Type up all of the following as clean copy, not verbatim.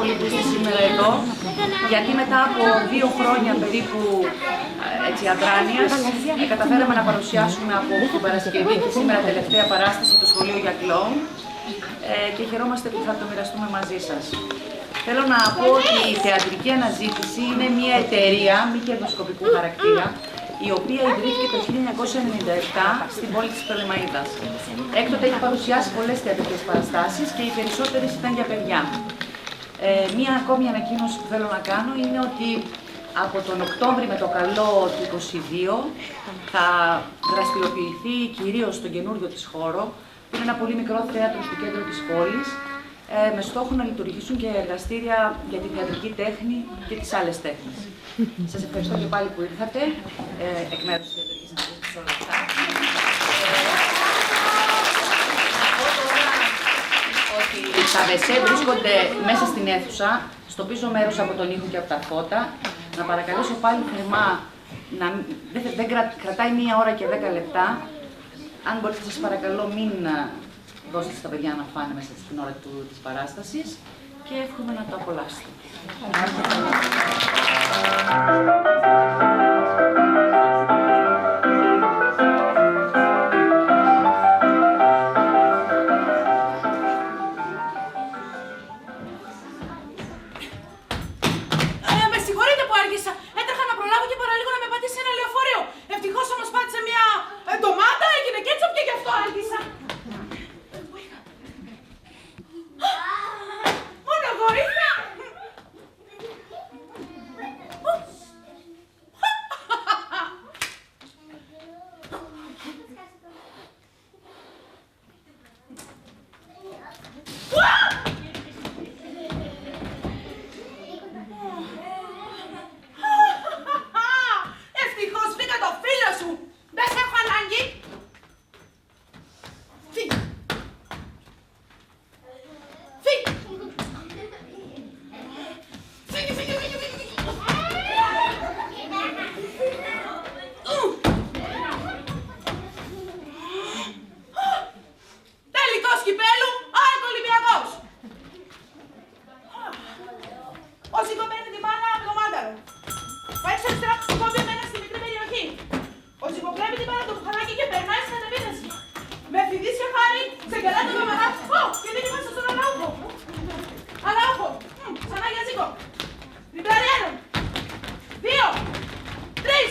πολύ που είστε σήμερα εδώ, γιατί μετά από 2 χρόνια περίπου αδράνειας, καταφέραμε να παρουσιάσουμε από την Παρασκευή και σήμερα τελευταία παράσταση το Σχολείο για Κλόουν και χαιρόμαστε που θα το μοιραστούμε μαζί σας. Θέλω να πω ότι η Θεατρική Αναζήτηση είναι μια εταιρεία μη κερδοσκοπικού χαρακτήρα, η οποία ιδρύθηκε το 1997 στην πόλη της Πτολεμαΐδας. Έκτοτε έχει παρουσιάσει πολλές θεατρικές παραστάσεις και οι περισσότερες ήταν για παιδιά. Μία ακόμη ανακοίνωση που θέλω να κάνω είναι ότι από τον Οκτώβρη με το καλό του 2022 θα δραστηριοποιηθεί κυρίως στον καινούριο της χώρο, που είναι ένα πολύ μικρό θέατρο στο κέντρο της πόλης, με στόχο να λειτουργήσουν και εργαστήρια για τη θεατρική τέχνη και τις άλλες τέχνες. Σας ευχαριστώ και πάλι που ήρθατε, εκ μέρους της Θεατρικής Αναζήτησης όλα αυτά. Ότι τα βεσέ βρίσκονται μέσα στην αίθουσα, στο πίσω μέρος από τον ήχο και από τα φώτα. Να παρακαλέσω πάλι θερμά, δεν κρατάει 1 ώρα και 10 λεπτά. Αν μπορείτε, σας παρακαλώ, μην δώσετε στα παιδιά να φάνε μέσα στην ώρα της παράστασης και εύχομαι να το απολαύσετε. Με συγχωρείτε που άργησα. Έτρεχα να προλάβω και παραλίγο να με πατήσει ένα λεωφορείο. Ευτυχώς όμως πάτησε μια ντομάτα, έγινε κέτσοπ και γι' αυτό άργησα. Μόνο εγώ ήρθα. Ευτυχώς βρήκα το φίλο σου. Δεν σε έχω ανάγκη. Φύγε. Φύγε. Φύγε, φύγε, φύγε, φύγε. Τελικός κυπέλου, ΑΕΚ Ολυμπιακός. Ο Ζήκο παίρνει την μπάλα από το μάνταρο. Πάει στο αριστερά του κόμπι εμένα στη μικρή περιοχή. Ο Ζήκο βλέπει την μπάλα του μπουχαράκι και περνάει στην επίθεση. Με φιδίσιο χάρη, ξεκεράει το κομμενάκι. Και δεν είμαστε στον Αραούχο. Αραούχο, ξανά για Ζήκο. Διπλάρι 1, 2, 3.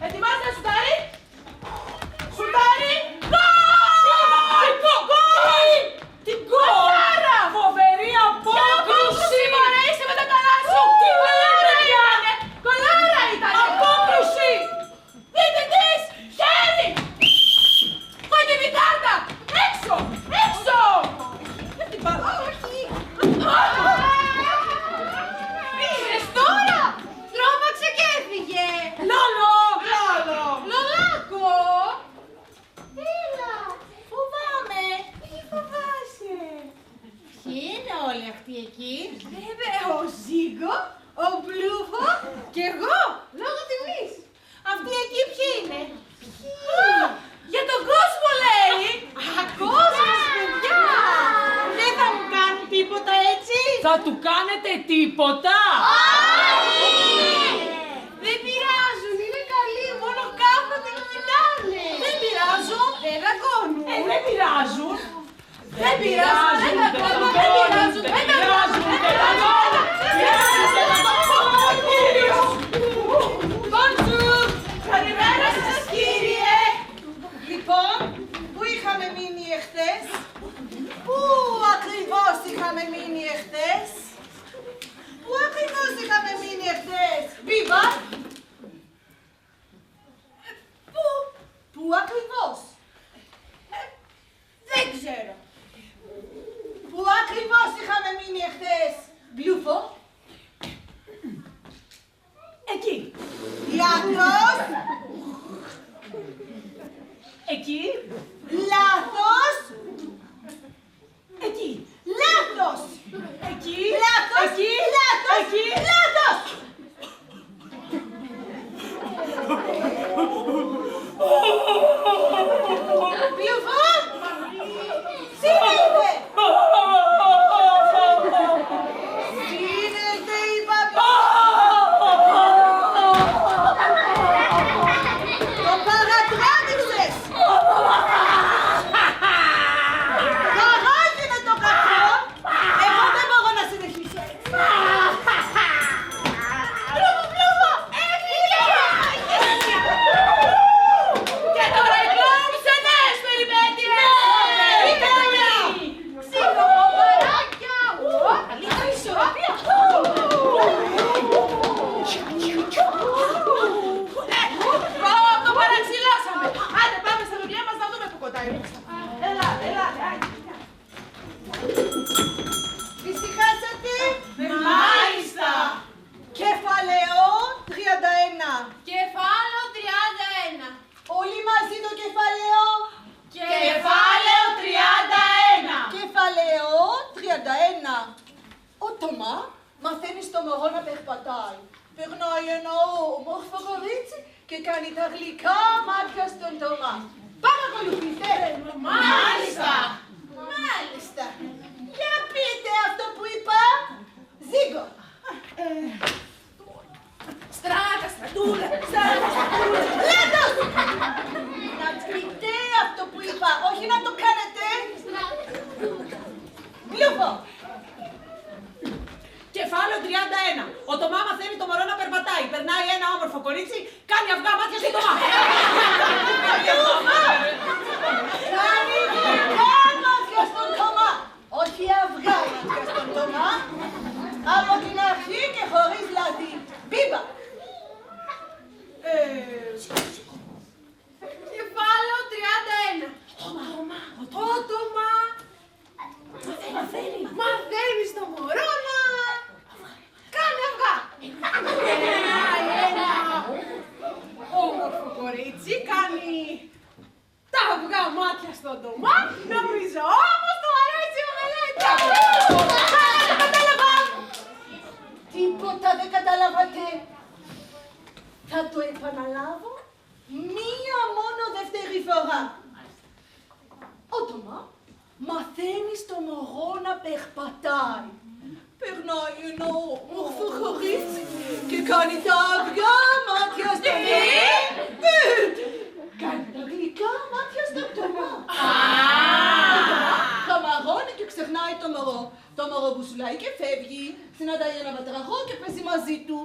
Ετοιμάζεται να σουτάρει. Σουτάρει. Γκολ! Γκολ! Τι γκολ! Φοβερή απόκρουση! Μωρέ, είσαι με τα καλά σου! Τι γκολάρα ήταν! Γκολάρα ήταν! Απόκρουση! Δείτε της! Χέρι! Κόκκινη κάρτα! Έξω! Έξω! Δεν την πάω! Όχι! Είδες τώρα! Τρόμαξε και έφυγε! Λόλο! Λόλο! Λολάκο! Έλα! Φοβάμαι! Τι φοβάσαι! Ποιοι είναι όλοι αυτοί εκεί? Βέβαια, ο Ζήκο, ο Μπλούφο και εγώ, λόγω τιμής. Αυτοί εκεί ποιοι είναι? Για τον κόσμο λέει! Κόσμος, παιδιά! Δεν θα μου κάνουν τίποτα έτσι? Θα του κάνετε τίποτα? Δεν πειράζουν, είναι καλοί, μόνο κάθονται και κοιτάνε. Δεν πειράζουν, δεν δαγκώνουν. Δεν πειράζουν. Δεν πειράζουν, δεν δαγκώνουν, δεν πειράζουν, δεν δαγκώνουν, δεν δαγκώνουν. Bonjour! Καλημέρα σας, κύριε. Λοιπόν, πού είχαμε μείνει εχθές? Πού ακριβώς είχαμε μείνει εχθές? Πού ακριβώς είχαμε μείνει εχθές? Βίβα! Πού ακριβώς? Δεν ξέρω. Πού ακριβώς είχαμε μείνει εχθές? Μπλούφο? Εκεί. Λάθος. Εκεί. Λάθος. Εκεί. Λάθος. Εκεί. Λάθος. Εκεί. Λάθος. Εκεί. Λάθος. Μπλούφο. Σύνδε. Θωμά, μαθαίνει στο μωρό να περπατάει. Περνάει ένα όμορφο κορίτσι και κάνει τα γλυκά μάτια στον Θωμά. Παρακολουθείτε. Μάλιστα. Μάλιστα. Για πείτε αυτό που είπα. Ζήγκο. Στράτα, στρατούλα, στράτα, στρατούλα. Λέτος! Να πείτε αυτό που είπα, όχι να το κάνετε. Μπλούφο. Κεφάλαιο 31. Ο Θωμά μαθαίνει το μωρό να περπατάει. Περνάει ένα όμορφο κορίτσι, κάνει αυγά μάτια στον Θωμά. Κάνει γλυκά μάτια στον Θωμά. Όχι αυγά μάτια στον Θωμά. Από την αρχή και χωρίς λάδι. Μπίμπα. Κεφάλαιο 31. Ο Θωμά μαθαίνει στο μωρό να κάνει αυγά. Ένα όμορφο κορίτσι κάνει τα αυγά μάτια στον Θωμά. Νομίζω όμως το αρέσει ο μελέτη. Κατάλαβα. Τίποτα δεν καταλάβατε. Θα το επαναλάβω μία μόνο δεύτερη φορά. Ο Θωμά μαθαίνει στο μωρό να περπατάει. Περνάει ένα όμορφο κορίτσι και κάνει τα αυγά μάτια στον Θωμά. Κάνει τα γλυκά μάτια στον Θωμά. Ο Θωμά χαμαρώνει και ξεχνάει το μωρό. Το μωρό μπουσουλάει και φεύγει, συναντάει ένα βατραχό και παίζει μαζί του.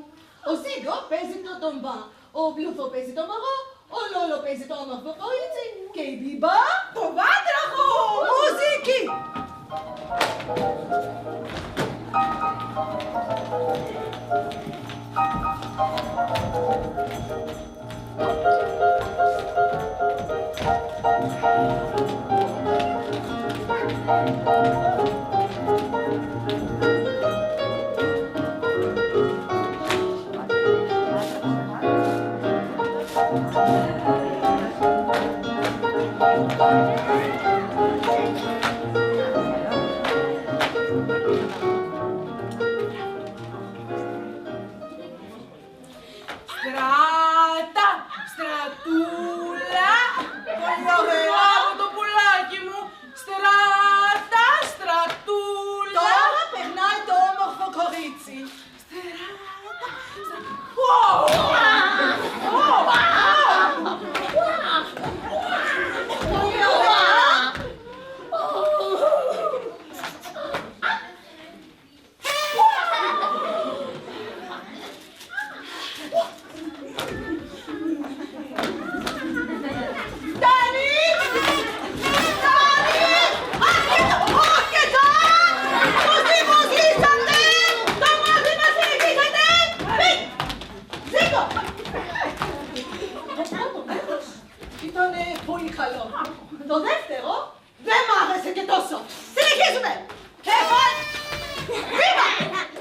Ο Ζήγκο παίζει το Θωμά. Ο Μπλούφο παίζει το μωρό. Ο Λόλο παίζει το όμορφο κορίτσι. Και η Μπίμπα Το βάτραχο. μουσική. Στράτα, στρατούλα. Πολύ ωραία από το πουλάκι μου. Στράτα, στρατούλα. Τώρα περνάει το όμορφο κορίτσι. Πολύ ωραία. Ήτανε πολύ καλό. Το δεύτερο δεν μ' άρεσε και τόσο. Συνεχίζουμε. Βήμα!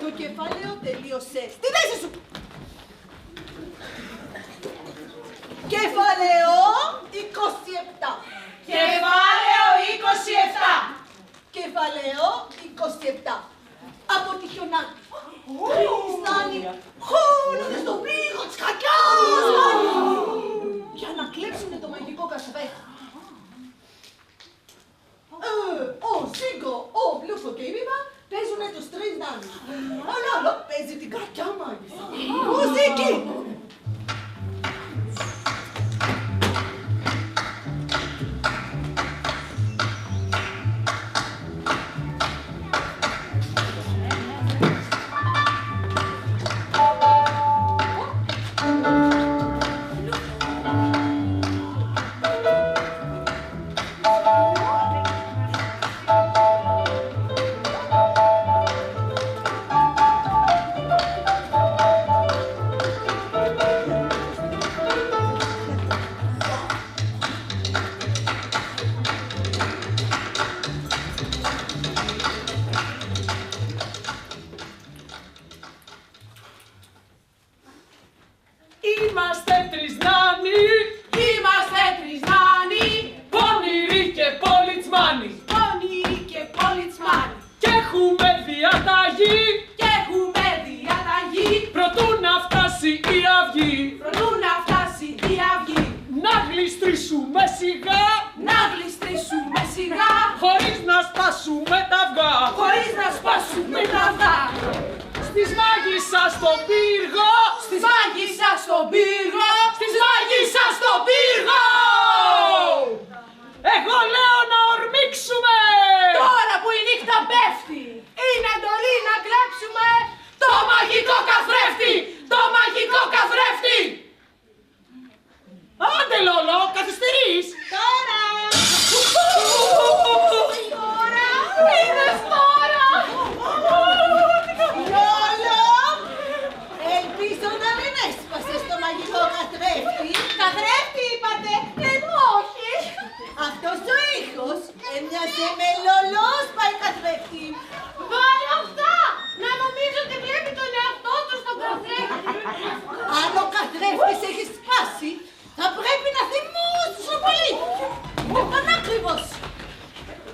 Το κεφάλαιο τελείωσε. Στη θέση σου. Κεφάλαιο 27. Κεφάλαιο 27. Κεφάλαιο 27. Από τη χιονάτη. Στάνει χώνονται στον πύργο της κακιάς. Για να κλέψουνε το μαγικό κασβέ. Ο Ζήγκο, ο Μπλούφο και η Μπίμπα παίζουνε τους τρεις νάνους. Ο Λόλο παίζει την κακιά μάγισσα. Μουσική! Στις μάγισσας στον πύργο! Στις μάγισσας στον πύργο! Στις μάγισσας στον πύργο! Εγώ λέω να ορμήξουμε! Τώρα που η νύχτα πέφτει, είναι εντολή να κλέψουμε Το μαγικό καθρέφτη! Το μαγικό καθρέφτη! Άντε Λόλο, καθυστερείς! Τώρα! Είδες τώρα! Λόλο! Ελπίζω να μην έσπασες το μαγικό καθρέφτη. Καθρέφτη είπατε! Όχι! Αυτός ο ήχος έμοιαζε με λολόσπαϊ καθρέφτη. Βάλε αυτά! Να νομίζω ότι βλέπει τον εαυτό του στον καθρέφτη! Αν ο καθρέφτης έχει σπάσει, θα πρέπει να θυμώσω πολύ. Πανάκριβος.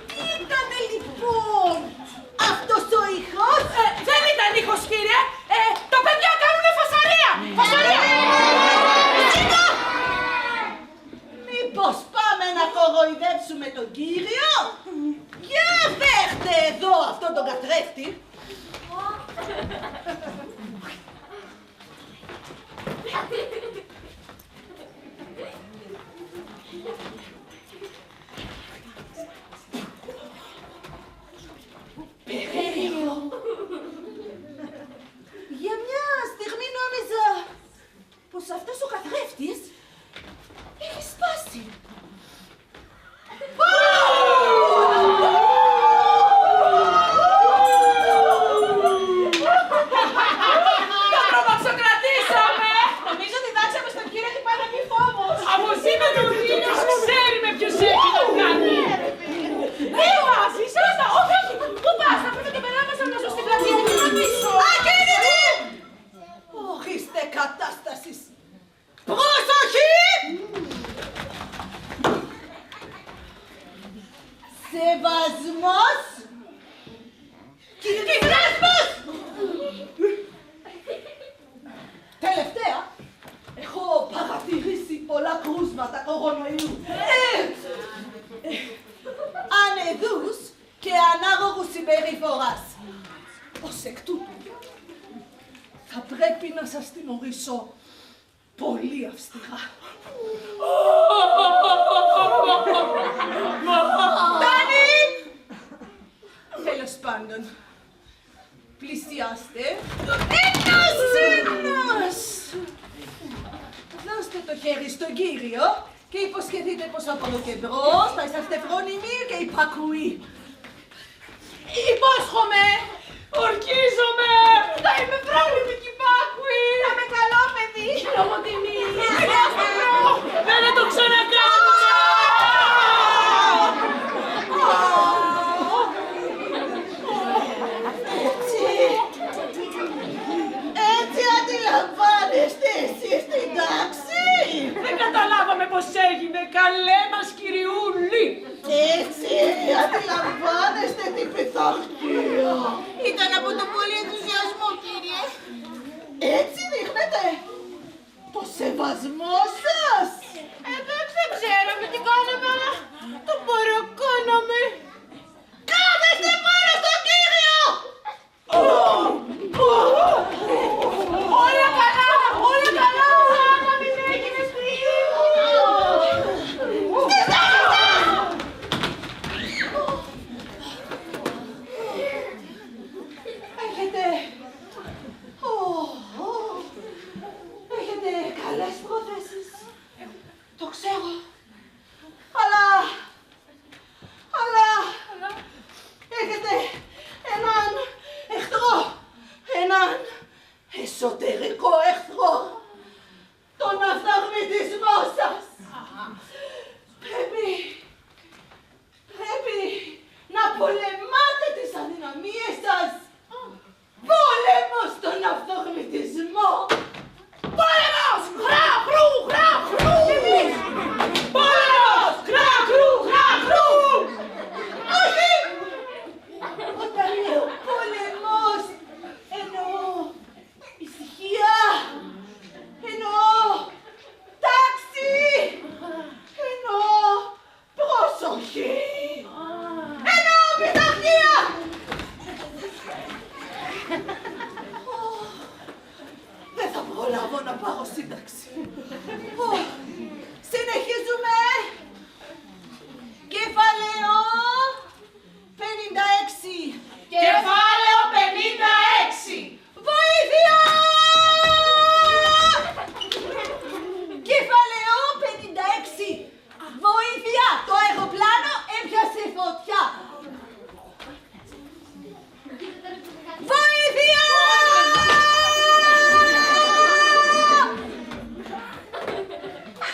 Τι ήτανε λοιπόν αυτός ο ήχος? Δεν ήταν ήχος, κύριε! Τα παιδιά κάνουνε φασαρία! Φασαρία! Σιγά! Μήπως πάμε να κοροϊδέψουμε τον κύριο? Για φέρτε εδώ αυτόν τον καθρέφτη. Περίεργο. Για μια στιγμή νόμιζα πως αυτός ο καθρέφτης έχει σπάσει. Τα προβαξοκρατήσαμε! Νομίζω ότι δάξαμε στον κύριο ότι πάει να πει φόβος! Από σήμερα ο κύριος ξέρει με ποιος έχει να κάνει! Τι πας, είσαστε! Όχι, όχι! Πού πας, θα πρέπει και περνά μας να ζω στην πλατεία και να πίσω! Ακίνητη! Ορίστε κατάστασης. Προσοχή! Σεβασμός! Κυριασμός! Τελευταία, έχω παρατηρήσει πολλά κρούσματα κορονοϊού. Ανεδούς και ανάγωγους συμπεριφοράς. Ως εκ τούτου, θα πρέπει να σας τιμωρήσω πολύ αυστηρά. Φτάνει! Τέλος πάντων, πλησιάστε. Ένας! Δώστε το χέρι στον κύριο και υποσχεθείτε πως από εδώ και μπρος θα είσαστε φρόνιμοι και υπακούοι. Υπόσχομαι! Ορκίζομαι! Θα είμαι φρόνιμη και υπάκουη! Θα είμαι καλό παιδί! Λόγω τιμής! Δεν θα το ξανακάνω! Έτσι αντιλαμβάνεστε εσείς την τάξη. Δεν καταλάβαμε πως έγινε, καλέ μας κυριούλη! Έτσι αντιλαμβάνεστε την πειθαρχία. Ήταν από τον πολύ ενθουσιασμό, κύριε. Έτσι δείχνετε το σεβασμό σας. Εντάξει, δεν ξέραμε τι κάναμε, αλλά το παρακάναμε. Κάθεστε πάνω στον κύριο. Όλα καλά, όλα καλά! Να μην έγινες Έχετε καλές προθέσεις. Το ξέρω. Αλλά έχετε έναν εχθρό. Έναν εσωτερικό εχθρό. Τον αυθαρμητισμό σας. Πρέπει να πολεμάτε τις αδυναμίες σας. Πόλεμος στον αυθορμητισμό. Πόλεμος! Χρά-χρου, χρά-χρου! Πόλεμος! Χρά-χρου, χρά-χρου! Όχι! Όταν λέω πόλεμος, εννοώ ησυχία, εννοώ τάξη, εννοώ προσοχή, εννοώ πειθαρχία! να πάω σύνταξη. Συνεχίζουμε. Κεφάλαιο 56. Κεφάλαιο 56. Βοήθεια! Κεφάλαιο 56. Βοήθεια! Το αεροπλάνο έπιασε φωτιά. Βοήθεια!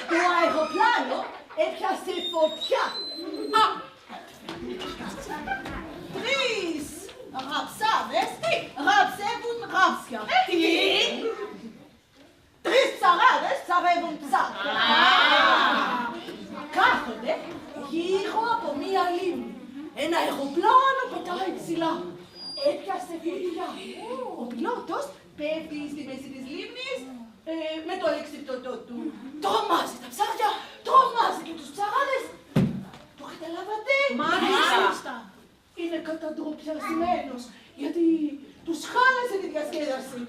Το αεροπλάνο έπιασε φωτιά. Τρεις ραψάδες ραψεύουν ραψια. Τι? Τρεις ψαράδες ψαρεύουν ψάρια. Κάθονται γύρω από μία λίμνη. Ένα αεροπλάνο πετάει ψηλά. Έπιασε φωτιά. Ο πιλότος πέφτει στη μέση της λίμνης με το αλεξιπτωτό του. Τρομάζει τα ψάρια, τρομάζει και τους ψαράδες. Το καταλάβατε? Μάλιστα. Είναι καταντροπιασμένος γιατί τους χάλασε τη διασκέδαση.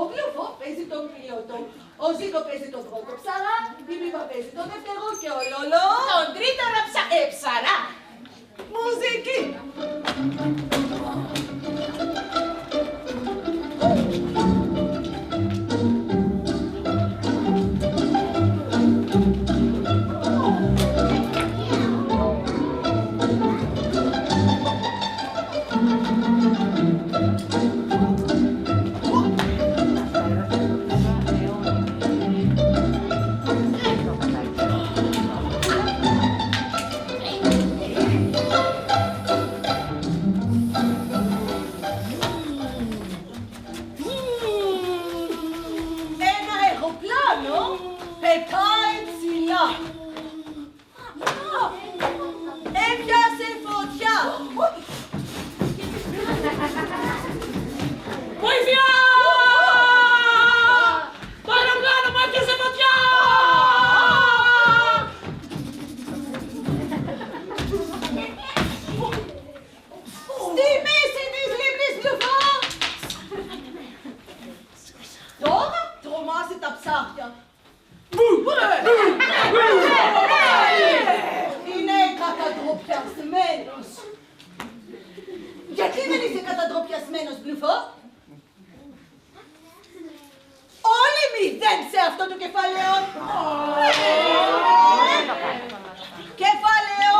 Ο Πλούφο παίζει τον πιλότο, ο Ζήκο παίζει τον πρώτο ψαρά, η Μήπα παίζει τον δεύτερο και ο Λόλο Τον τρίτο ψαρά. μουσική. Ένα αεροπλάνο πετάει ψηλά. Έπιασε φωτιά. Βοήθεια! Το αεροπλάνο μου έπιασε φωτιά! Στη μέση της λίμνης Πλούφο. Τώρα τρομάζει τα ψάρια. Είναι καταντροπιασμένος. Γιατί δεν είσαι καταντροπιασμένος, Πλούφο? Όλοι μηδέν σε αυτό το κεφάλαιο. Κεφάλαιο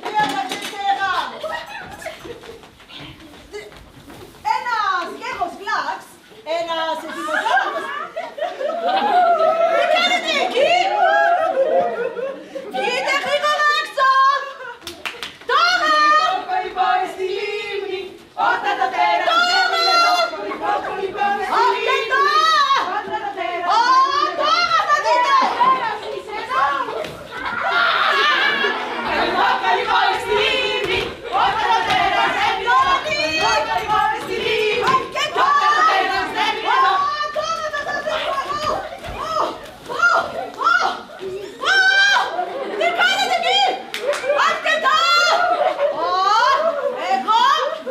34. Ένας γέρος Γκλάξ, ένας ετοιμοθάνατος. Τι κάνετε εκεί? Βγείτε γρήγορα έξω! Τώρα! Πάει στη λίμνη, όταν το τέρας δεν είναι εδώ. Αρκετά! Τώρα θα δείτε! Πάει στη λίμνη, όταν το τέρας δεν είναι εδώ. Πάει στη λίμνη, Αρκετά! όταν το τέρας δεν είναι εδώ. Τώρα θα τα δείτε! Τι κάνετε εκεί? Αρκετά! Εγώ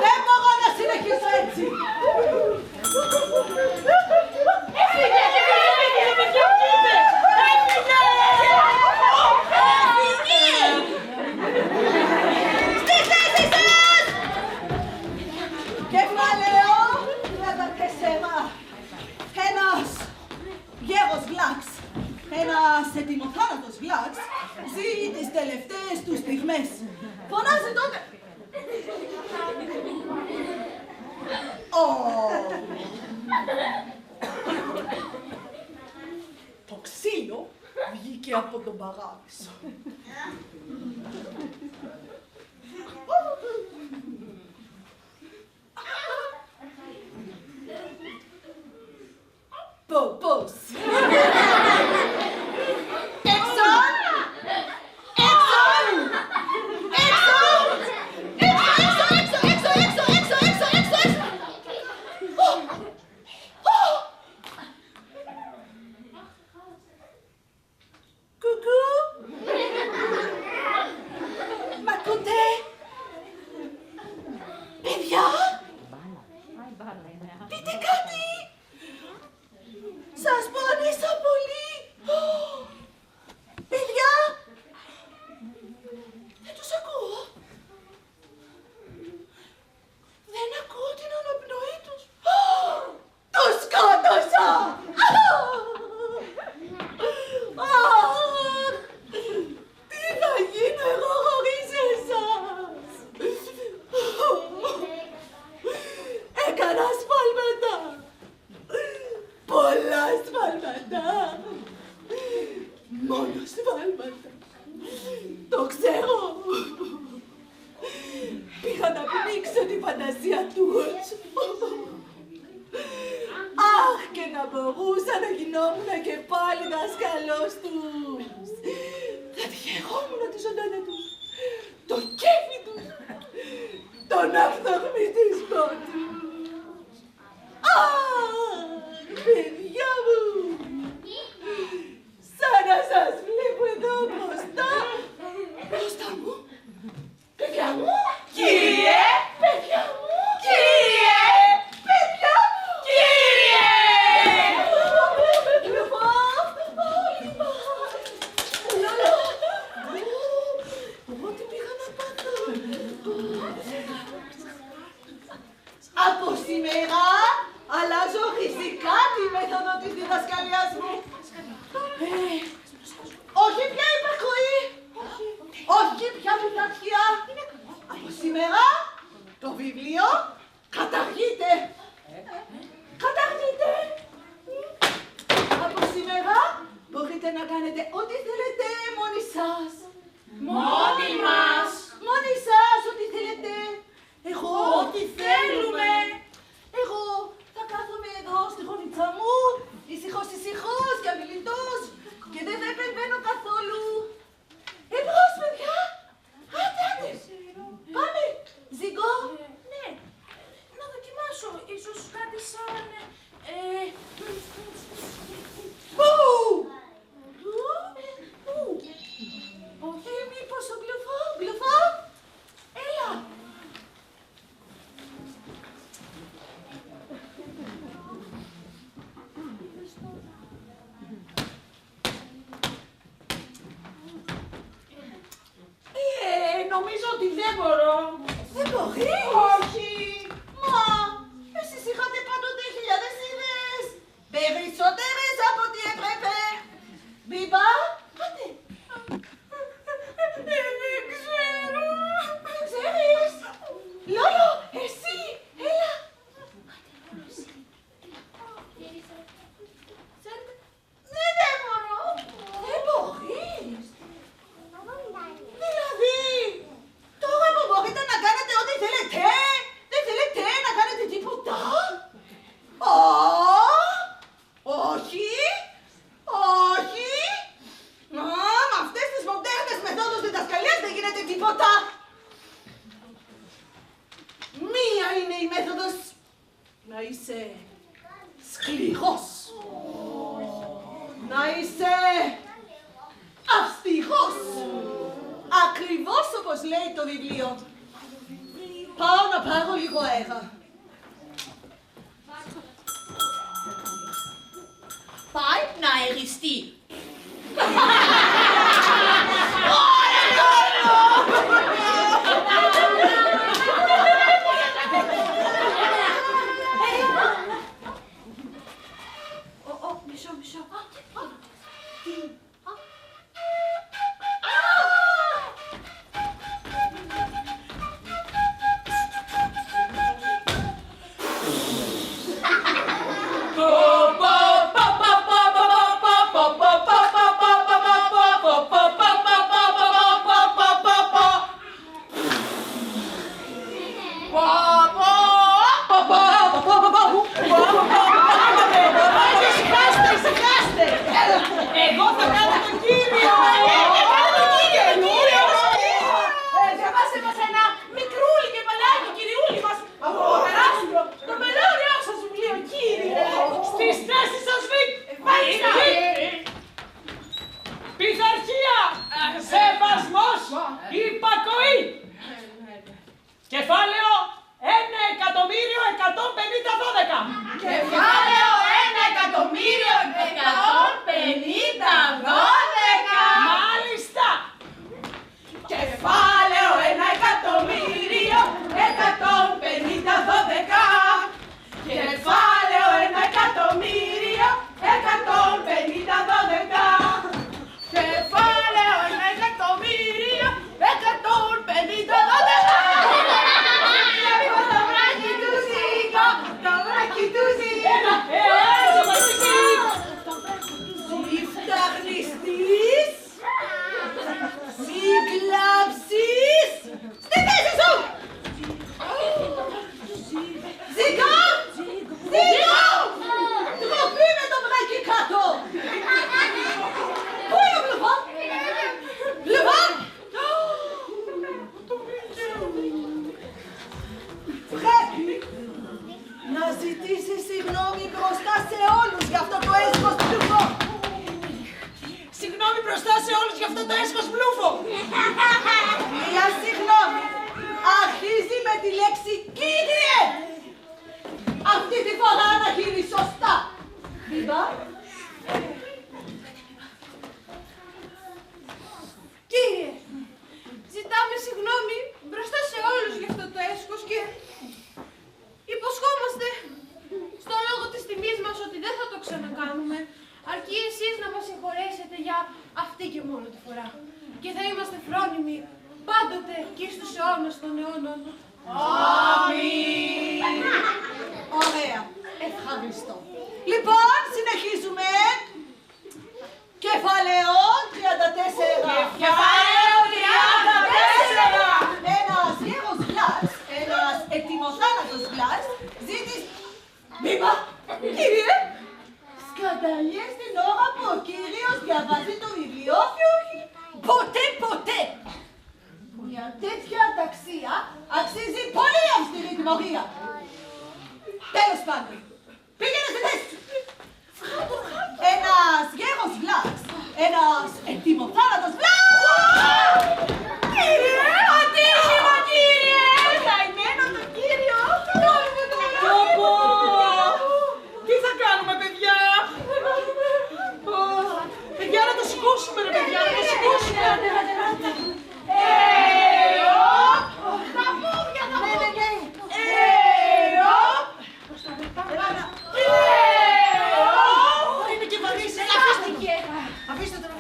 δεν μπορώ να συνεχίσω έτσι! Στη θέση σας! Κεφάλαιο 34. Ένας γέρος Γκλάξ, ένας ετοιμοθάνατος Γκλάξ, ζει τις τελευταίες του στιγμές. Φωνάζει τότε. Το ξύλο βγήκε από τον παράδεισο. Πώς. Έξω! σβάλματα. Μόνο σβάλματα. Το ξέρω. Πήγα να πνίξω τη φαντασία τους. Αχ, και να μπορούσα να γινόμουν και πάλι δάσκαλος τους. Θα τη χαιρόμουν τη ζωντάνα τους, το κέφι τους, τον αυθορμητισμό τους. Αχ, παιδιά μου, σαν να σας βλέπω εδώ μπροστά μου. Παιδιά μου, κύριε, παιδιά μου, κύριε, παιδιά μου, κύριε. Ό,τι πήγα να πάθω. Από σήμερα αλλάζω ριζικά τη μέθοδο της διδασκαλίας μου. Όχι πια υπακοή. Όχι πια πειθαρχία. Από σήμερα το βιβλίο καταργείται. Καταργείται. Από σήμερα μπορείτε να κάνετε ό,τι θέλετε μόνοι σας. Μόνοι μας. Μόνοι σας ό,τι θέλετε. Εγώ Ό,τι θέλουμε. Εγώ θα κάθομαι εδώ στη γωνίτσα μου, ησυχός και αμιλητός και δεν θα επεμβαίνω καθόλου. Εμπρός, παιδιά! Άντε! Πάμε! Ζυγκό! Ναι, να δοκιμάσω. Ίσως κάτι σαν... Πού! Πού? Όχι, μήπως ο Γλυφό? Γλυφό! Έλα! Νομίζω ότι δεν μπορώ. Δεν μπορείς! Όχι. Μα, εσείς είχατε πάντοτε χιλιάδες ιδέες. Περισσότερες από ό,τι έπρεπε. Μπίμπα, άντε. Δεν ξέρω. Δεν ξέρεις. Λόλο, εσύ, έλα. Δεν μπορώ. Δεν μπορείς. Δηλαδή, τώρα που μπορείτε να κάνετε ό,τι θέλετε, δεν θέλετε να κάνετε τίποτα. Όχι, όχι. Με αυτές τις μοντέρνες μεθόδους διδασκαλίας δεν γίνεται τίποτα. Μία είναι η μέθοδος να είσαι σκληρός. Να είσαι αυστηρός. Ακριβώς όπως λέει το βιβλίο. Πάω να πάρω λίγο αέρα. Πάει να αεριστεί. Μισό. Λίμπα. Κύριε, ζητάμε συγγνώμη μπροστά σε όλους για αυτό το έσχος και υποσχόμαστε στο λόγο της τιμής μας ότι δεν θα το ξανακάνουμε, αρκεί εσείς να μας συγχωρέσετε για αυτή και μόνο τη φορά. Και θα είμαστε φρόνιμοι πάντοτε και στους αιώνας των αιώνων. Αμήν. Ωραία. Ευχαριστώ. Λοιπόν, συνεχίζουμε. Κεφαλαίο 34. Κεφαλαίο 34. Ένας γέρος Βλάς, ένας ετοιμοθάνατος Βλάς, ζήτησε... Μήπα, κύριε, σκαταλιές την ώρα που ο κύριος διαβάζει το βιβλίο και όχι. Ποτέ. Μια τέτοια αταξία αξίζει πολύ αυστηρή τιμωρία. Τέλος πάντων, πήγαινε στη θέση σου. Ένας γέρος Βλάς, ένας ετοιμοθάνατος Βλάς! Κύριε, ατύχημα κύριε! Καημένο το κύριο! Κάνουμε τώρα! Τι θα κάνουμε, παιδιά! Παιδιά, να το σηκώσουμε, ρε παιδιά, να το σηκώσουμε! Τα πόδια, τα πόδια! Είναι και βαρύς, αφήστε τον.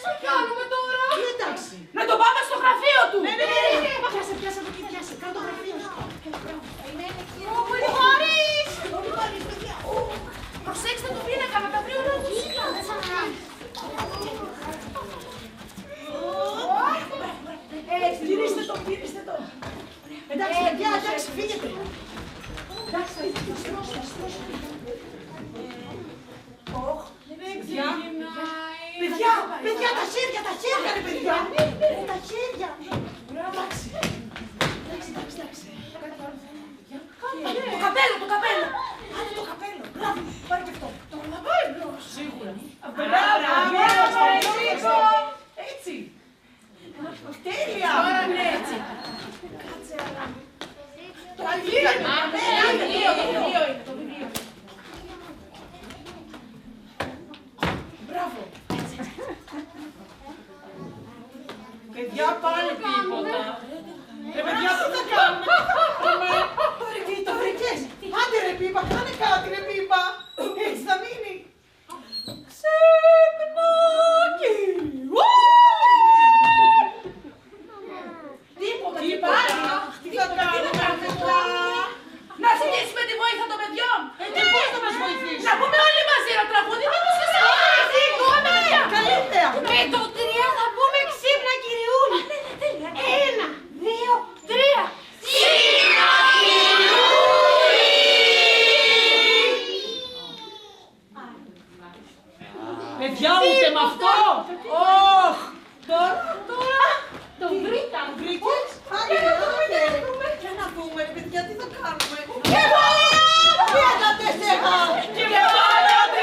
Τι κάνουμε τώρα? Τι εντάξει! Να το πάμε στο γραφείο του! Ναι. Πιάσε από εκεί, πιάσε. Κάτω το γραφείο σου. Πολύ χωρίς! Προσέξτε το πίνακα με τα βρύωνα του. Γυρίστε το. Εντάξει, παιδιά, εντάξει, φύγετε. Εντάξει, θα στρώσω. Παιδιά, τα χέρια, ρε παιδιά. Τα χέρια. Εντάξει. Το καπέλο! Άντε το καπέλο. Μπράβο, πάρε και αυτό. Το καπέλο. Σίγουρα. Μπράβο, έτσι. Τέλεια. Τώρα ναι, έτσι. Κάτσε, Το βιβλίο είναι. Μπράβο. Παιδιά, πάλι τίποτα. Ρε παιδιά, τι θα κάνουμε! Το βρήκες. Άντε ρε Πίπα, κάνε κάτι ρε Πίπα. Έτσι θα μείνει. Ξυπνάκι. Τίποτα, Τι τι πάλι! πάλι. Τι θα κάνουμε, παιδιά! Να ζητήσουμε τη βοήθεια των παιδιών. Και πώς θα μας βοηθήσει! Να πούμε όλοι μαζί ένα τραγούδι. Μήπως και σε βοηθήσει. Καλύτερα. Με το 3 θα πούμε ξύπνα κυριούλη. 1, 2, 3. Ξύπνα κυριούλη. Παιδιά, ούτε με αυτό! Ωχ! Τώρα! Το βρήκα. Βρήκες. Άντε, για να δούμε ρε παιδιά, τι θα κάνουμε. Κεφάλαιο 34.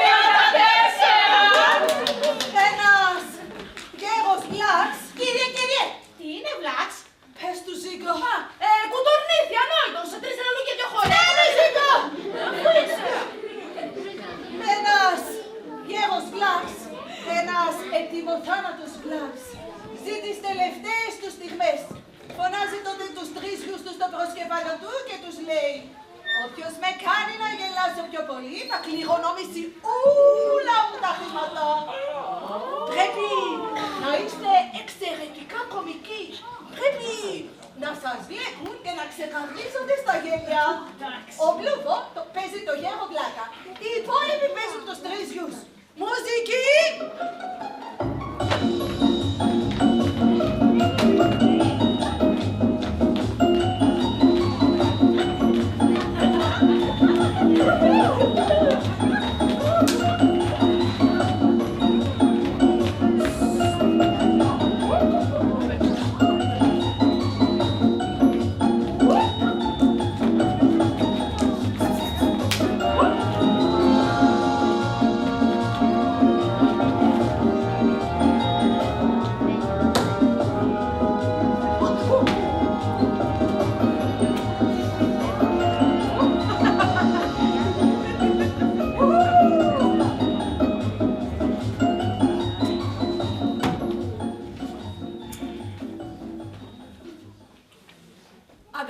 Ένας γέρος Βλάς. Κύριε, τι είναι βλάξ? Πες του Ζήκο. Κουτορνήθι, ανόητος, σε 3 αλλού και 2 χώρες. Ένας γέρος Βλάς. Ένας ετοιμοθάνατος Βλάς. Ζει τις τελευταίες του στιγμές. Φωνάζει τότε τους 3 γιους του στο προσκεφάλαιο του και τους λέει «Όποιος με κάνει να γελάσω πιο πολύ θα κληρονομήσει όλα μου τα χρήματα». Πρέπει να είστε εξαιρετικά κομικοί. Πρέπει να σας βλέπουν και να ξεκαρδίζονται στα γέλια. Ο Μπλούβο παίζει το γέρο Βλάκα. Οι υπόλοιποι παίζουν τους 3 γιους. Μουσική!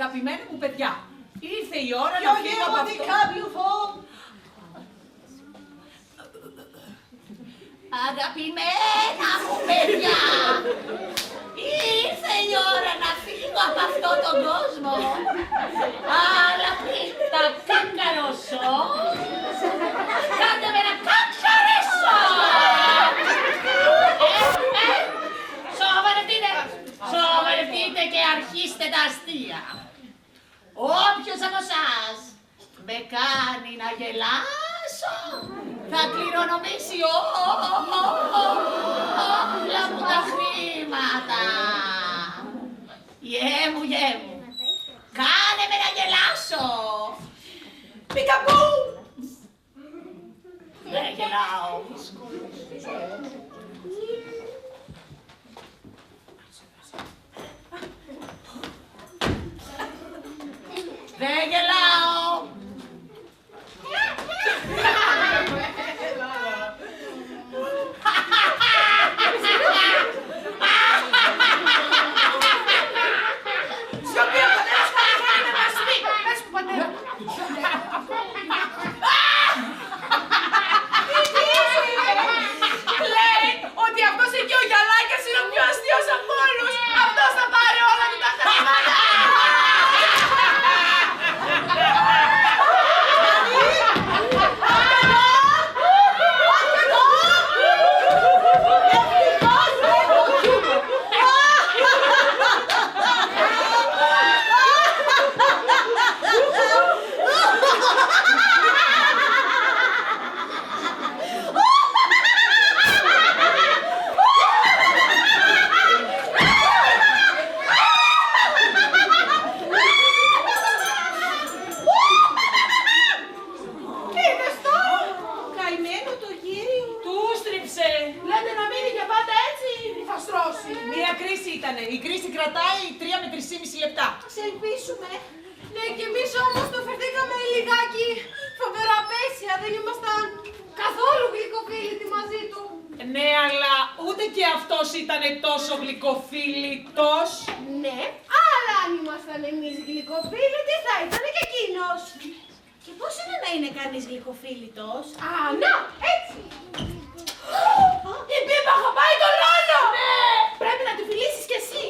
Αγαπημένα μου παιδιά, ήρθε η ώρα Και να ο φύγω από αυτό. Δικάπιουφο. Αγαπημένα μου παιδιά, ήρθε η ώρα να φύγω από αυτόν τον κόσμο. Αλλά πριν τα κακαρώσω, κάντε με να καξαρέσω. Σοβαρευτείτε και αρχίστε τα αστεία. Όποιος από εσάς με κάνει να γελάσω, θα κληρονομήσει όλα μου τα χρήματα. Γε μου, κάνε με να γελάσω. Πικαπού! Δεν γελάω. Δεν γελάω. Σιωπή, ο πατέρας θα είναι μας πει. Πες μου, πατέρα. Λέει ότι αυτός εκεί ο Γιαλάκιας είναι ο πιο αστείος από όλους. Αυτός θα πάρει όλα του τα χρήματα. Μία κρίση ήτανε. Η κρίση κρατάει 3 με 3,5 λεπτά. Σε ελπίσουμε. Ναι, και εμείς όμως το φερθήκαμε λιγάκι φοβερά απέσια. Δεν ήμασταν καθόλου γλυκοφίλητοι μαζί του. Ναι, αλλά ούτε και αυτός ήτανε τόσο γλυκοφίλητος. Ναι, αλλά αν ήμασταν εμείς γλυκοφίλητοι θα ήταν και εκείνος. Και πώς είναι να είναι κανείς γλυκοφίλητος? Α, να, έτσι. Η Μπίμπα αγαπάει τον Λόλο! Ναι! Πρέπει να του φιλήσεις κι εσύ.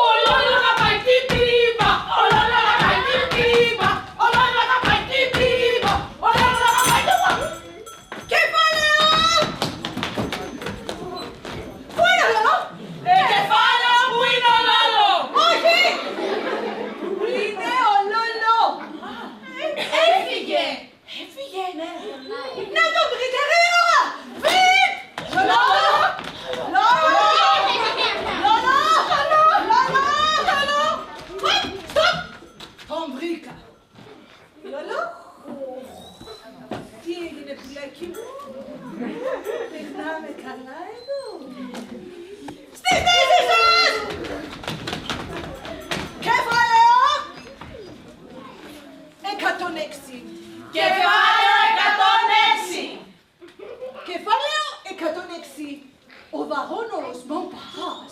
Ο Λόλο αγαπάει την Μπίμπα! Ο Λόλο αγαπάει την Μπίμπα! Ο Λόλο αγαπάει την Μπίμπα! Ο Λόλο αγαπάει τον Λόλο! Κεφάλαιο! Πού είναι ο Λόλο? Κεφάλαιο, πού είναι ο Λόλο? Όχι! Πού είναι ο Λόλο? Έφυγε! Έφυγε, ναι. Να τον βρείτε γρήγορα! Βρείτε! Λόλο! Λόλο! Λόλο! Λόλο! Στοπ! Τον βρήκα. Λόλο? Τι έγινε, πουλάκι μου? Περνάμε καλά εδώ. Στη θέση σας! Κεφάλαιο 106. Κεφάλαιο 106. Κεφάλαιο 106. Ο βαγόνος Μομπαράς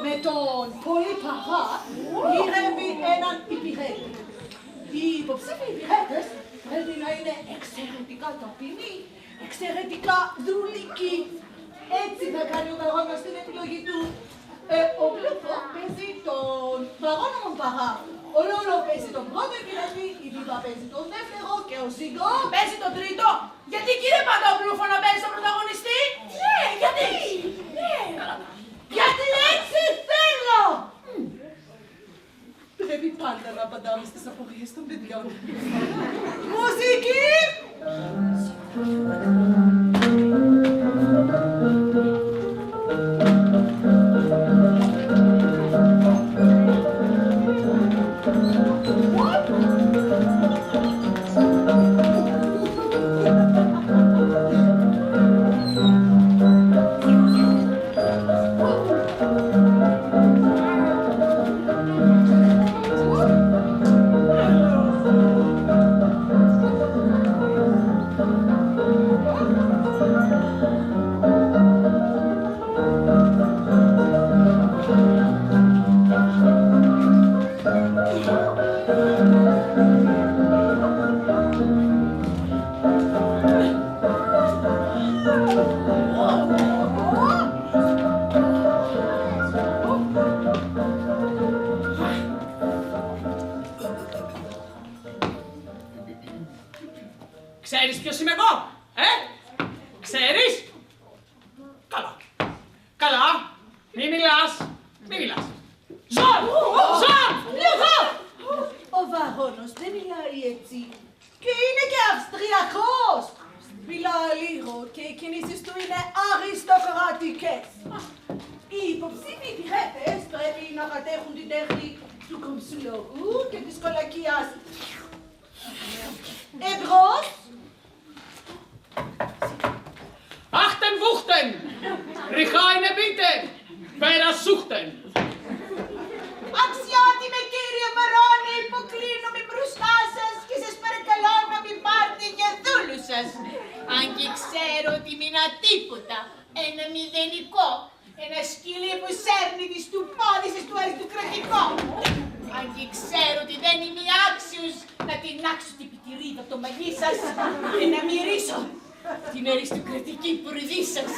με τον Πολυπαρά γυρεύει έναν υπηρέτη. Οι υποψήφοι υπηρέτες πρέπει να είναι εξαιρετικά ταπεινοί, εξαιρετικά δουλικοί. Έτσι θα κάνει ο βαγόνος την επιλογή του. Ο Μπλούφο παίζει τον βαγόνο Μομπαρά. Ο Λόλο παίζει τον πρώτο υπηρέτη, η Μπίμπα παίζει τον δεύτερο και ο Ζίγκο Παίζει τον τρίτο. Γιατί κύριε Παντόπλουφο να παίζει τον πρωταγωνιστή? Ναι, γιατί? Ναι. γιατί έτσι θέλω! Πρέπει πάντα να απαντάμε στις απορίες των παιδιών. Μουσική! Thank you. Ξέρεις ποιος είμαι εγώ, Ξέρεις? Καλά. Καλά. Μη μιλάς. Μη μιλάς. Ζων! Ζων! Λίγο! Ο Βαρόνος δεν μιλάει έτσι. Και είναι και Αυστριακός. Μιλάει λίγο και οι κινήσεις του είναι αριστοκρατικές. Οι υποψήφοι διχέτες πρέπει να κατέχουν την τέχνη του κομψουλόγου και της κολακίας. Εμπρός. Achten wuchten! Ριχάινε μπείτε! Πέρα σούχτεν! Αξιότιμε κύριε Βαρόνη, υποκλίνομαι μπροστά σας και σας παρακαλώ να μην πάρετε για δούλου σας. Αν και ξέρω ότι μείνα τίποτα, ένα μηδενικό, Ένα σκυλί που σέρνει της του πόδι σας του αριστοκρατικό. αν και ξέρω ότι δεν είμαι άξιος να τεινάξω την πιτηρίδα από το μαλλί σας και να μυρίσω την αριστοκρατική πουρδί σας.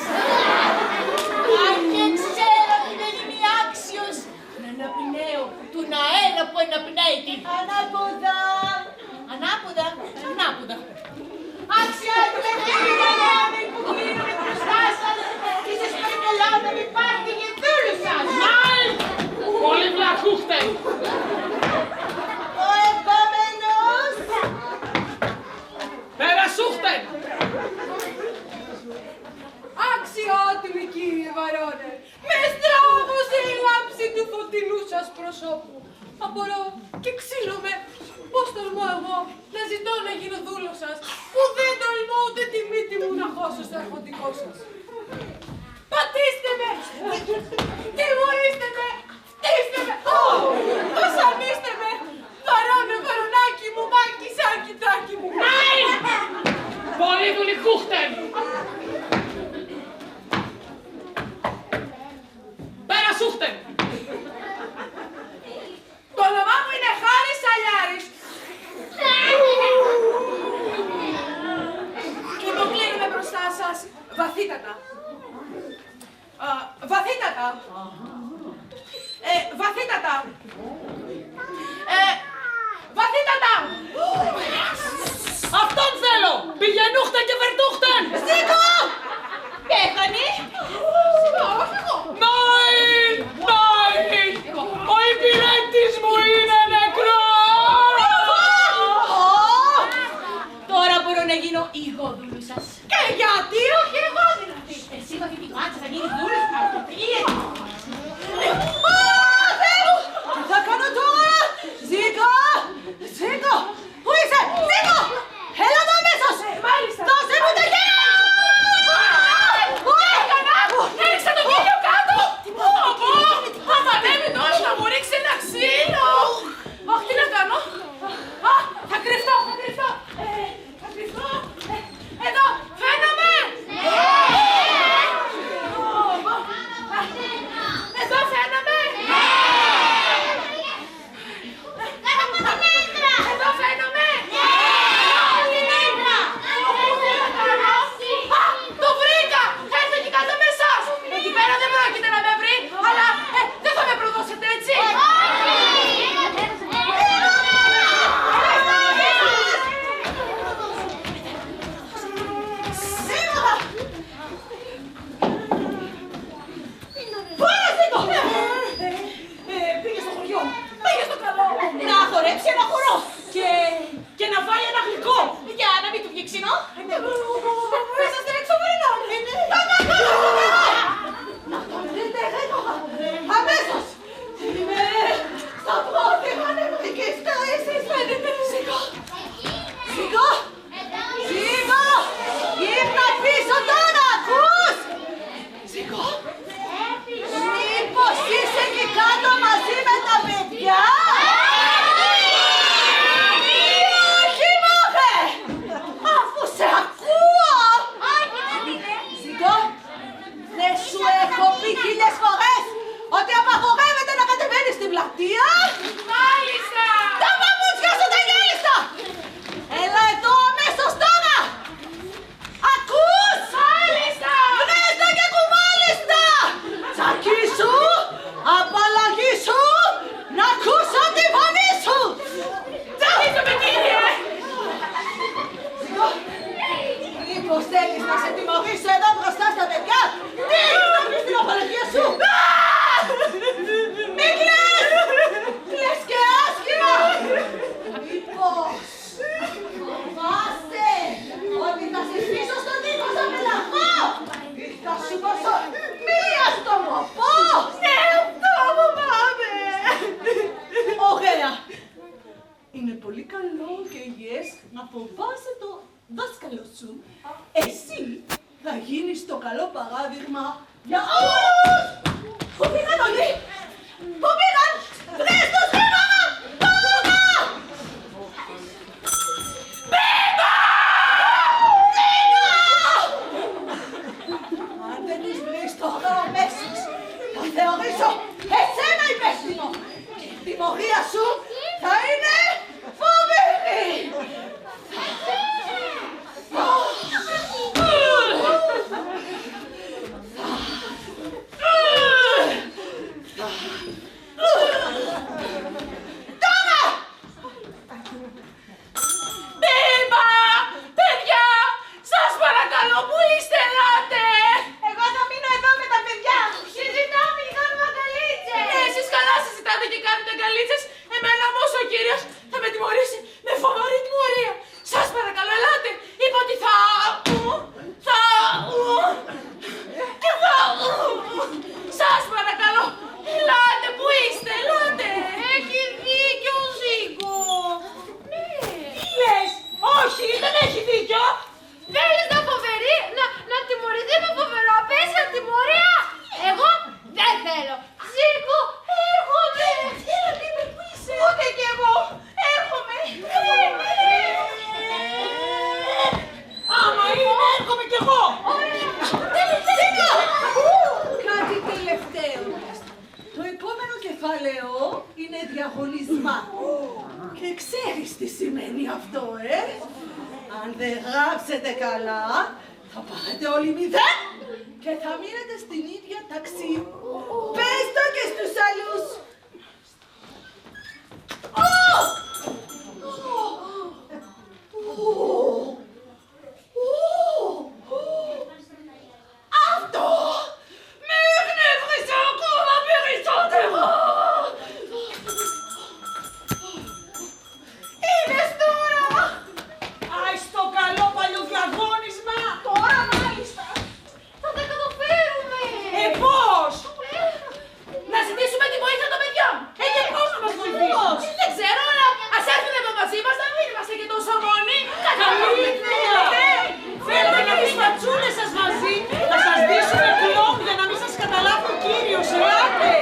Αν και ξέρω ότι δεν είμαι άξιος να αναπνέω τον αέρα που αναπνέεται. Ανάποδα. Ανάποδα, ανάποδα. Αξιότιμε κύριε Βαρόνη, υποκλίνομαι μπροστά σας και σας παρακαλώ να μην πάρετε για δούλου σας. Nein! Όλοι βλαχούχτεν! Ο επόμενος. Πέρα σούχτεν! Αξιότιμη κύριε Βαρόνε, με στράβωσε η λάμψη του φωτεινού σας προσώπου. Απορώ και ξύλομαι πώς τολμώ εγώ να ζητώ να γίνω δούλος σας, που δεν τολμώ ούτε τη μύτη μου να χώσω στο αρχοντικό σας. Πατήστε με! Τιμωρήστε με! Χτίστε με! Βασανίστε με! Βαρώνε, βαρονάκι μου, μάκι, σάκι, τάκι μου! Nein! Πολύ δουλικούχτεν! Πέρα σούχτεν! Το όνομά μου είναι Χάρης Σαλιάρης. Και υποκλίνομαι μπροστά σας βαθύτατα. Βαθύτατα. Βαθύτατα. Βαθύτατα. Αυτόν θέλω! Πηγαινούχτεν και βερτούχτεν! Σήκω! Πέθανε! Nein! Nein! Ο υπηρέτης μου είναι νεκρός! Τώρα μπορώ να γίνω εγώ δούλου σας. Και γιατί όχι εγώ δηλαδή. Εσύ βαθυτικάτσα θα γίνεις δούλος μου. Αυτοπλήρες. Θεέ μου! Τι θα κάνω τώρα! Ζήκο! Ζήκο! Πού είσαι! Ζήκο! Έλα εδώ αμέσως! Μάλιστα. Δώσε μου τα χέρια! Έριξα το κύριο κάτω! Θα ανέβει τώρα να μου ρίξει ένα ξύλο! Αχ, τι να κάνω! Α, θα κρυφτώ, θα κρυφτώ! Θα κρυφτώ! Εδώ, φαίνομαι! Εδώ φαίνομαι! Εδώ φαίνομαι! Α, το βρήκα! Έρθω εκεί κάτω με εσάς! Εκεί πέρα δεν πρόκειται να με βρει, αλλά δεν θα με προδώσετε, έτσι! Σίγουρα! Πού είναι Ζήκο! Πήγε στο χωριό! Πήγε στο καλό! Να χορέψει ένα χορό! Και να φάει ένα γλυκό! Για να μην του βγει ξινό. Θα σας τρέξω βρενό! Να το δείτε γρήγορα! Αμέσως! Είμαι στο πρότυπο νευρικής κρίσης! Ζήκο! Ζήκο! Ζήκο! Γύρνα πίσω τώρα! Ακούς! Ζήκο! Μήπως είσαι εκεί κάτω μαζί με τα παιδιά! Όχι μωρέ! Αφού σε ακούω! Ζήκο! Δεν σου έχω πει 1000 φορές ότι απαγορεύεται να κατεβαίνεις στην πλατεία! Μάλιστα! Τα παπούτσια σου τα γυάλιστα! Έλα εδώ αμέσως τώρα! Ακούς! Μάλιστα! Βρέστα και κουμάλιστα! Τσακί σου! Απαλλαγή σου! Να ακούσω τη φωνή σου! Τσακίσου με, κύριε! Ζήκο! καίγες να φοβάσαι το δάσκαλο σου. Εσύ θα γίνεις το καλό παράδειγμα για όλους! Πού πήγαν όλοι! Πού πήγαν! Βρες τους Βίβα! Τώρα! Βίβα! Αν δεν τους βρεις τώρα αμέσως, θα θεωρήσω εσένα υπεύθυνο και η τιμωρία σου θα είναι φοβερή! Τώρα! Μπίμπα! Παιδιά! Σας παρακαλώ, πού είστε, ελάτε! Εγώ θα μείνω εδώ με τα παιδιά! Συζητάμε και κάνουμε αγκαλίτσες! Ναι, εσείς καλά συζητάτε και κάνετε αγκαλίτσες. Εμένα όμως ο κύριος θα με τιμωρήσει με φοβερή τιμωρία. Σας παρακαλώ, ελάτε. Είπα ότι θα... Σας παρακαλώ, ελάτε, πού είστε, ελάτε. Έχει δίκιο ο Ζήκο! Ναι! Τι λες, όχι, δεν έχει δίκιο. Θέλεις να τιμωρηθεί με φοβερό απέσια τιμωρία! Εγώ δεν θέλω! Ζήκο, έρχομαι! Έλατε, είμαι, πού είσαι. Ούτε κι εγώ, έρχομαι. Άμα είναι, έρχομαι κι εγώ. Κάτι τελευταίο. Το επόμενο κεφάλαιο είναι διαγωνισμά. Και ξέρεις τι σημαίνει αυτό, Αν δεν γράψετε καλά, θα πάρετε όλοι 0 και θα μείνετε στην ίδια ταξί. Πες το και στους άλλους. Αυτό με εκνεύρισε ακόμα περισσότερο. Είδες τώρα. Άι στο καλό παλιοδιαγώνισμα! Τώρα μάλιστα. Θα τα καταφέρουμε! Πώς. Να ζητήσουμε τη βοήθεια των παιδιών. Και πώς να μας βοηθήσεις! Δεν ξέρω, αλλά ας έρθουν εδώ μαζί μας, να μην είμαστε και τόσο μόνοι. Φέρτε και τις πατσούλες σας μαζί, θα σας δείσουμε κλόουν για να μην σας καταλάβει ο κύριος. Ελάτε!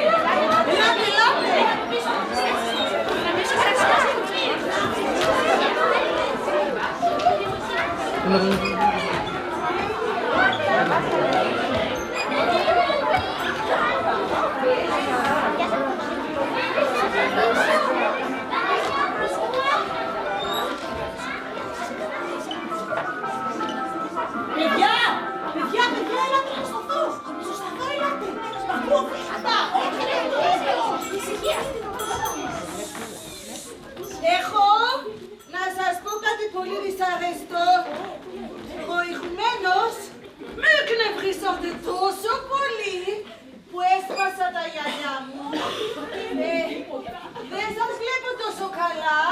Ελάτε, ελάτε! Παιδιά, ελάτε να σταθώ! Στο σταθώ ελάτε! Σπαθώ! Έχω να σας πω κάτι πολύ δυσαρεστό. Προηγουμένως με εκνευρίσατε τόσο πολύ που έσπασα τα γυαλιά μου. Δεν σας βλέπω τόσο καλά,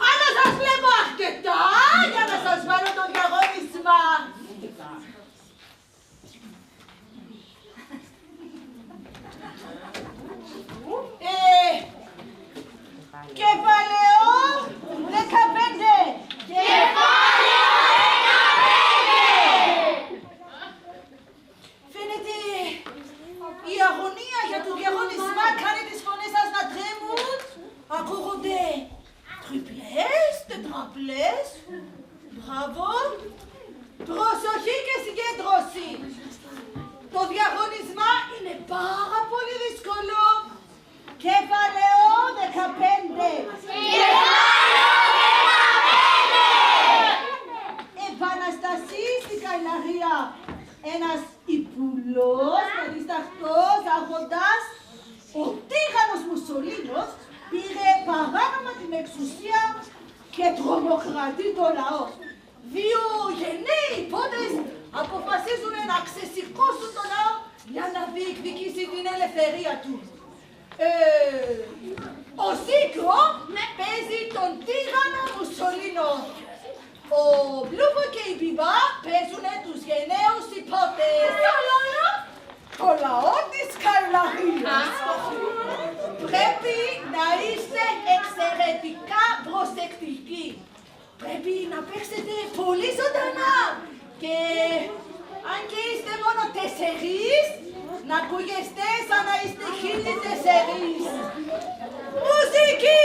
αλλά σας βλέπω αρκετά για να σας βάλω το διαγωνισμά. Κεφαλαίο 15. Φαίνεται η αγωνία για το διαγωνισμά κάνει τις φωνές σας να τρέμουν. Ακούγονται τριπλές, τετραπλές. Μπράβο. Προσοχή και συγκέντρωση. Το διαγωνισμά είναι πάρα πολύ δύσκολο. Κεφαλαίο 15. Επαναστασή στην Καηλαρία. Ένας υπουλός, περισταχτός, αγώντας, ο τίγανος Μουσολίνος πήρε παράνομα την εξουσία και τρομοκρατεί το λαό. Δύο γενναίοι υπότες αποφασίζουν να ξεσηκώσουν το λαό για να διεκδικήσει την ελευθερία του. Ο Ζήκο παίζει τον τίγανο Μουσολίνο. Ο Μπλούβο και η Μπιμπά παίζουνε τους γενναίους υπότες. Το λαό της Καηλαρίας. Πρέπει να είστε εξαιρετικοί. εξαιρετικά προσεκτικοί. Πρέπει να παίξετε πολύ ζωντανά και αν και είστε μόνο 4, να ακούγεστε σαν να είστε 1004. Μουσική!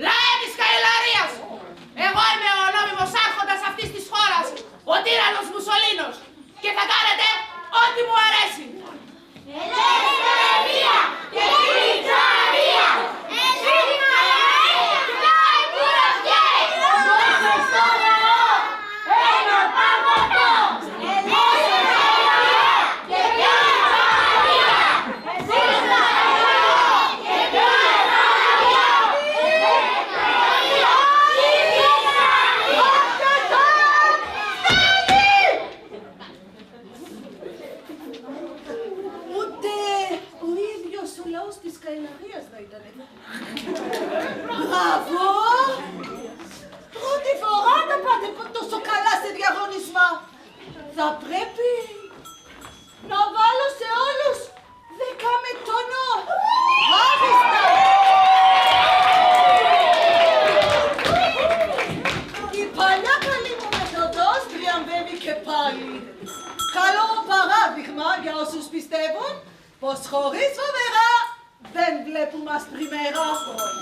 Λαέ της Καηλαρίας! Εγώ είμαι ο νόμιμος άρχοντας αυτής της χώρας, ο τύραννος Μουσολίνος, και θα κάνετε ό,τι μου αρέσει. Ελευθερία και Κιτσαρία! Μέσα στο νερό, ένα παγωτό! Ελευθερία και Κιτσαρία! Ούτε ο ίδιος ο λαός της Καηλαρίας θα ήταν εδώ. Μπράβο! Πρώτη φορά να πάτε τόσο καλά σε διαγωνισμό. Θα πρέπει να βάλω σε όλους 10 με τόνο. Άριστα! Η παλιά καλή μου μεθοδός διαμβαίνει και πάλι. Καλό παράδειγμα για όσους πιστεύουν πως χωρίς φοβερά δεν βλέπουμε αστριμέρα.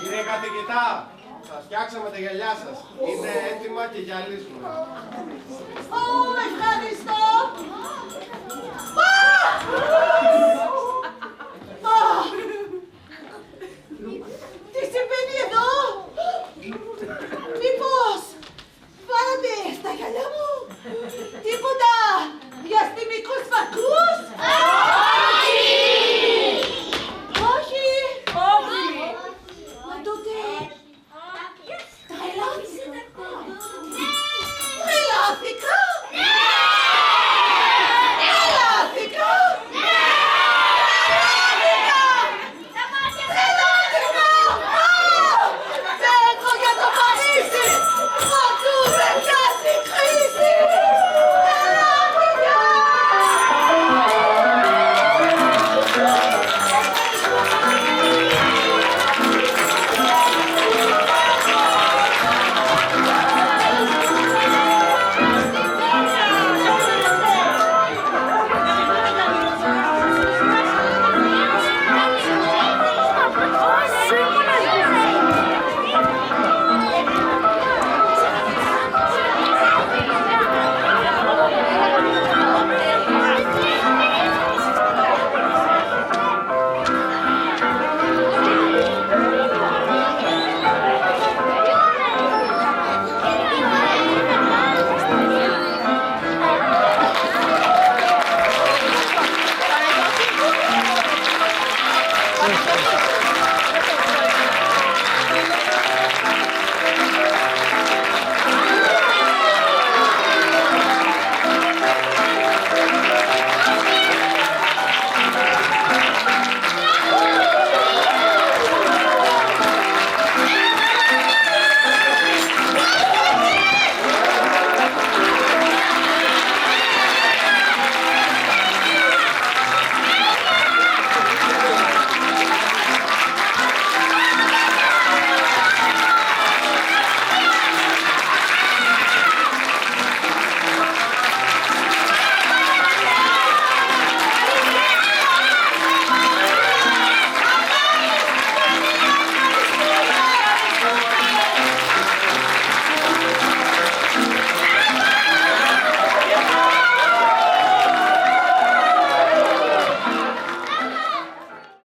Κύριε καθηγητά, σας φτιάξαμε τα γυαλιά σας. Είναι έτοιμα και γυαλίζουμε. Ω, ευχαριστώ. Τι συμβαίνει εδώ? Μήπως βάλατε στα γυαλιά μου τίποτα διαστημικούς φακούς?